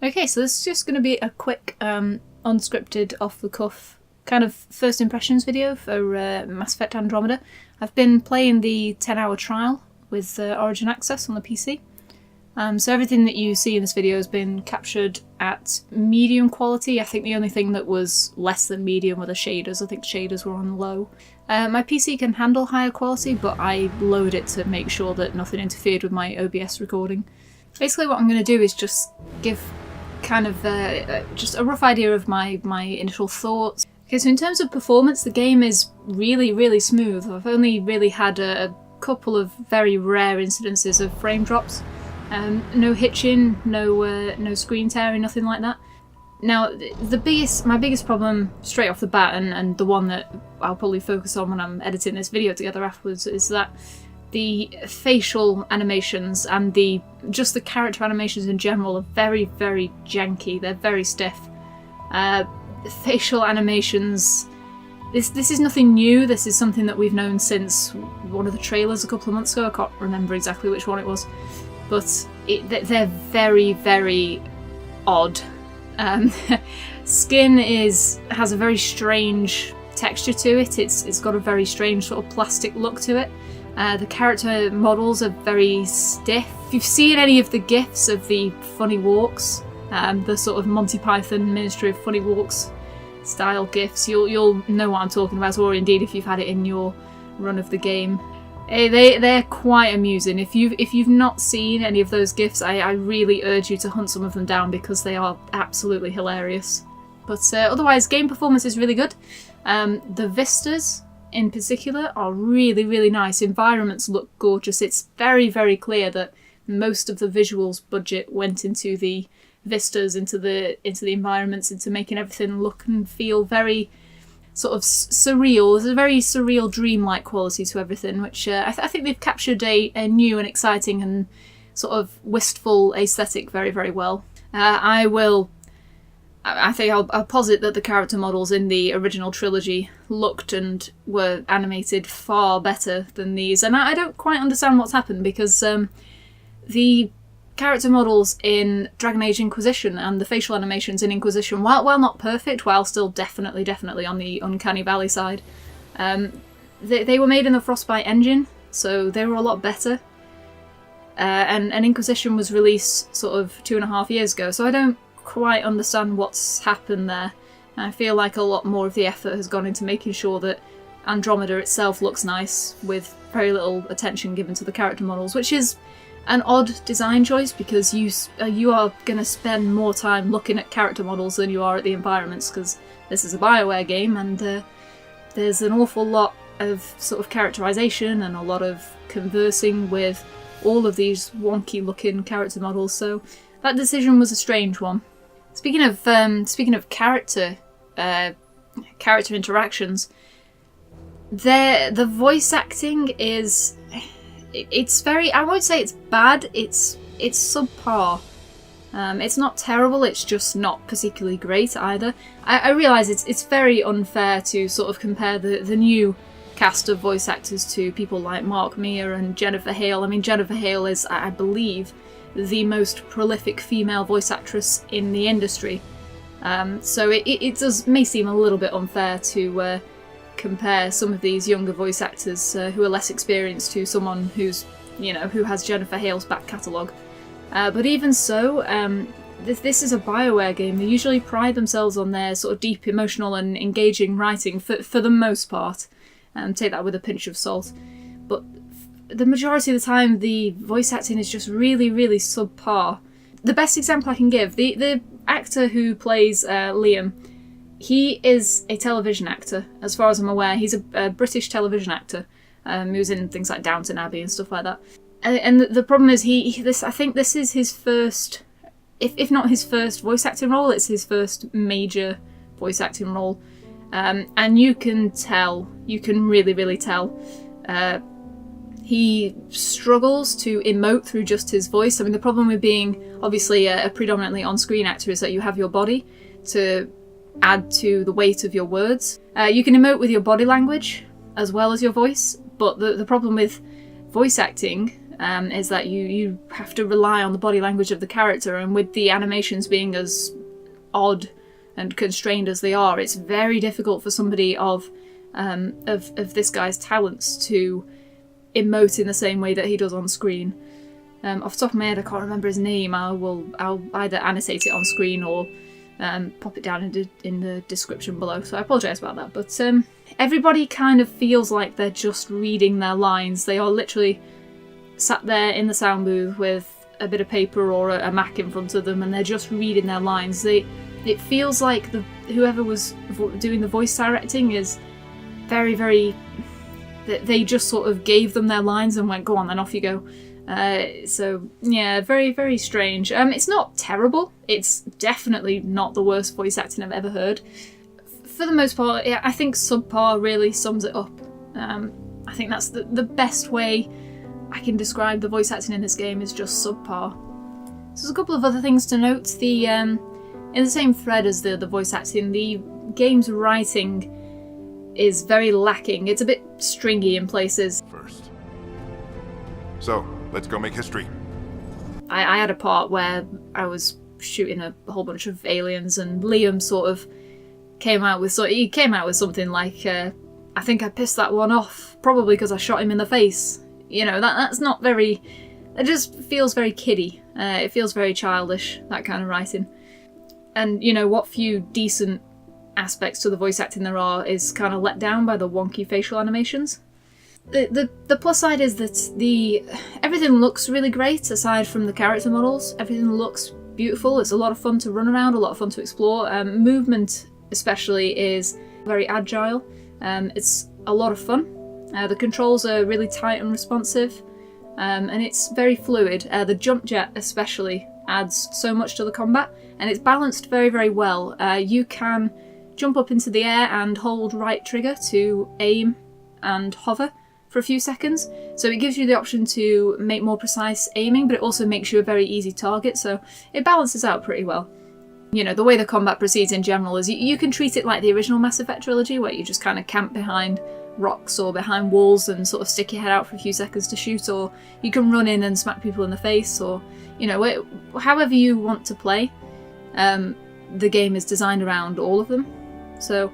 Okay, so this is just going to be a quick, unscripted, off-the-cuff kind of first impressions video for Mass Effect Andromeda. I've been playing the 10-hour trial with Origin Access on the PC. So everything that you see in this video has been captured at medium quality. I think the only thing that was less than medium were the shaders. I think shaders were on low. My PC can handle higher quality, but I lowered it to make sure that nothing interfered with my OBS recording. Basically what I'm going to do is just give kind of just a rough idea of my initial thoughts. Okay, so in terms of performance, the game is really smooth. I've only really had a couple of very rare incidences of frame drops. No hitching, no screen tearing, nothing like that. Now, my biggest problem straight off the bat, and the one that I'll probably focus on when I'm editing this video together afterwards, is that the facial animations and just the character animations in general are very janky. They're very stiff. Facial animations, this is nothing new. This is something that we've known since one of the trailers a couple of months ago. I can't remember exactly which one it was, but they're very odd. Skin has a very strange texture to it. It's got a very strange sort of plastic look to it. The character models are very stiff. If you've seen any of the GIFs of the funny walks, the sort of Monty Python Ministry of Funny Walks style GIFs, you'll know what I'm talking about, or indeed if you've had it in your run of the game. They're quite amusing. If you've not seen any of those GIFs, I really urge you to hunt some of them down because they are absolutely hilarious. But otherwise, game performance is really good. The vistas in particular are really nice. Environments look gorgeous. It's very clear that most of the visuals budget went into the vistas, into the environments, into making everything look and feel very sort of surreal. There's a very surreal, dreamlike quality to everything, which I think they've captured a new and exciting and sort of wistful aesthetic very well. I think I'll posit that the character models in the original trilogy looked and were animated far better than these, and I don't quite understand what's happened, because the character models in Dragon Age Inquisition and the facial animations in Inquisition, while not perfect, while still definitely on the Uncanny Valley side, they were made in the Frostbite engine, so they were a lot better. And Inquisition was released sort of 2.5 years ago, so I don't quite understand what's happened there. I feel like a lot more of the effort has gone into making sure that Andromeda itself looks nice, with very little attention given to the character models, which is an odd design choice because you are going to spend more time looking at character models than you are at the environments, because this is a Bioware game and there's an awful lot of sort of characterization and a lot of conversing with all of these wonky looking character models, so that decision was a strange one. Speaking of character interactions, the voice acting it's very, I won't say it's bad, it's subpar. It's not terrible, it's just not particularly great either. I realise it's very unfair to sort of compare the new cast of voice actors to people like Mark Meir and Jennifer Hale. I mean, Jennifer Hale is, I believe, the most prolific female voice actress in the industry. So it may seem a little bit unfair to compare some of these younger voice actors who are less experienced to someone who has Jennifer Hale's back catalogue. But even so, this is a Bioware game. They usually pride themselves on their sort of deep, emotional and engaging writing for the most part. Take that with a pinch of salt. But the majority of the time, the voice acting is just really subpar. The best example I can give, the actor who plays Liam, he is a television actor, as far as I'm aware. He's a British television actor. He was in things like Downton Abbey and stuff like that. And the problem is, I think this is his first, if not his first voice acting role, it's his first major voice acting role. And you can really tell. He struggles to emote through just his voice. I mean, the problem with being obviously a predominantly on-screen actor is that you have your body to add to the weight of your words. You can emote with your body language as well as your voice, but the problem with voice acting, is that you have to rely on the body language of the character, and with the animations being as odd and constrained as they are, it's very difficult for somebody of this guy's talents to emote in the same way that he does on screen. Off the top of my head, I can't remember his name. I'll either annotate it on screen or pop it down in the description below, so I apologise about that. But everybody kind of feels like they're just reading their lines. They are literally sat there in the sound booth with a bit of paper or a Mac in front of them, and they're just reading their lines. It feels like whoever was doing the voice directing is very, very... They just sort of gave them their lines and went, go on then, off you go. So yeah, very, very strange. It's not terrible. It's definitely not the worst voice acting I've ever heard. For the most part, yeah, I think subpar really sums it up. I think that's the best way I can describe the voice acting in this game, is just subpar. So there's a couple of other things to note. In the same thread as the voice acting, the game's writing is very lacking. It's a bit stringy in places. First. So, let's go make history. I had a part where I was shooting a whole bunch of aliens, and Liam sort of came out with something like, I think I pissed that one off, probably because I shot him in the face. You know, that's not very... It just feels very kiddie. It feels very childish, that kind of writing. And, you know, what few decent aspects to the voice acting there are is kind of let down by the wonky facial animations. The plus side is that everything looks really great aside from the character models. Everything looks beautiful. It's a lot of fun to run around, a lot of fun to explore. Movement especially is very agile. It's a lot of fun. The controls are really tight and responsive, and it's very fluid. The jump jet especially adds so much to the combat, and it's balanced very, very well. You can jump up into the air and hold right trigger to aim and hover for a few seconds, so it gives you the option to make more precise aiming, but it also makes you a very easy target, so it balances out pretty well. You know, the way the combat proceeds in general is you can treat it like the original Mass Effect trilogy, where you just kind of camp behind rocks or behind walls and sort of stick your head out for a few seconds to shoot, or you can run in and smack people in the face, or, you know, however you want to play. The game is designed around all of them. So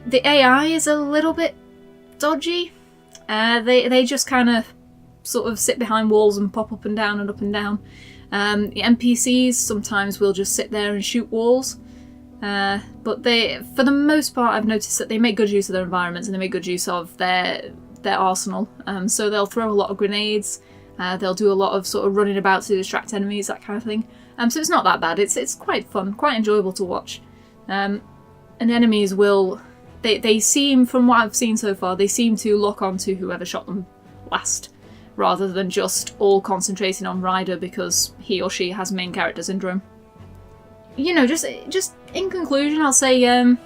the AI is a little bit dodgy. They just kind of sort of sit behind walls and pop up and down and up and down. The NPCs sometimes will just sit there and shoot walls. But for the most part, I've noticed that they make good use of their environments and they make good use of their arsenal. So they'll throw a lot of grenades. They'll do a lot of sort of running about to distract enemies, that kind of thing. So it's not that bad. It's quite fun, quite enjoyable to watch. And enemies will... They seem, from what I've seen so far, they seem to lock onto whoever shot them last, rather than just all concentrating on Ryder because he or she has main character syndrome. You know, just in conclusion, I'll say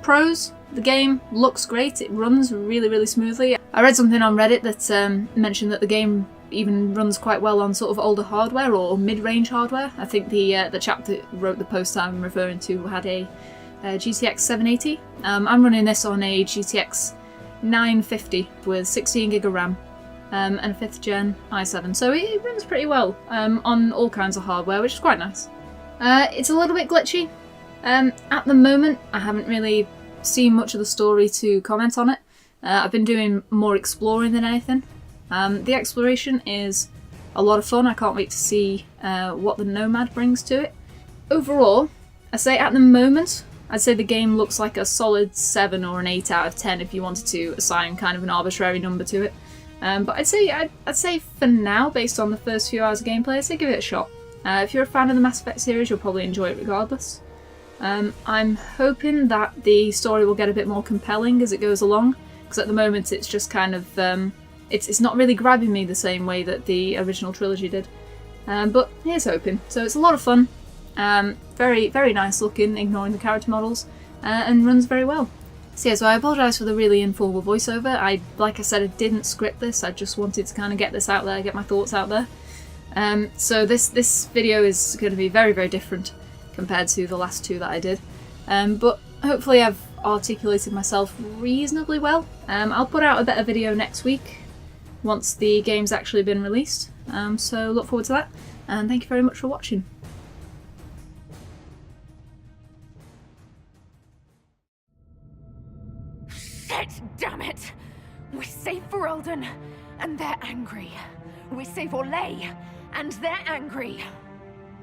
pros. The game looks great. It runs really, really smoothly. I read something on Reddit that mentioned that the game even runs quite well on sort of older hardware or mid-range hardware. I think the chap that wrote the post I'm referring to had a GTX 780. I'm running this on a GTX 950 with 16GB of RAM and a 5th gen i7, so it runs pretty well on all kinds of hardware, which is quite nice. It's a little bit glitchy. At the moment, I haven't really seen much of the story to comment on it. I've been doing more exploring than anything. The exploration is a lot of fun. I can't wait to see what the Nomad brings to it. Overall, I say at the moment, I'd say the game looks like a solid 7 or an 8 out of 10 if you wanted to assign kind of an arbitrary number to it. But I'd say for now, based on the first few hours of gameplay, I'd say give it a shot. If you're a fan of the Mass Effect series, you'll probably enjoy it regardless. I'm hoping that the story will get a bit more compelling as it goes along, because at the moment it's just kind of it's not really grabbing me the same way that the original trilogy did. But here's hoping. So it's a lot of fun. Very, very nice looking, ignoring the character models, and runs very well. So yeah, so I apologise for the really informal voiceover. Like I said, I didn't script this, I just wanted to kind of get this out there, get my thoughts out there. So this video is going to be very, very different compared to the last two that I did. But hopefully I've articulated myself reasonably well. I'll put out a better video next week once the game's actually been released. So look forward to that, and thank you very much for watching. Shit, damn it! We save Ferelden, and they're angry. We save Orlais, and they're angry.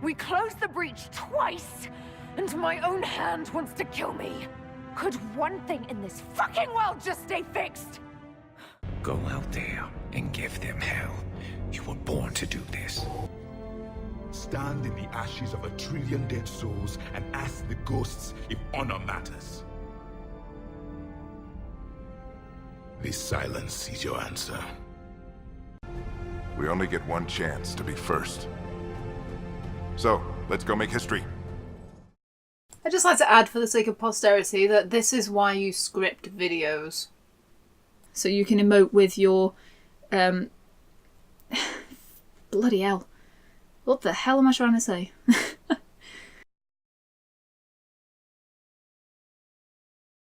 We close the breach twice, and my own hand wants to kill me. Could one thing in this fucking world just stay fixed? Go out there and give them hell. You were born to do this. Stand in the ashes of 1 trillion dead souls and ask the ghosts if honor matters. This silence is your answer. We only get one chance to be first. So, let's go make history. I'd just like to add, for the sake of posterity, that this is why you script videos. So you can emote with your... bloody hell. What the hell am I trying to say?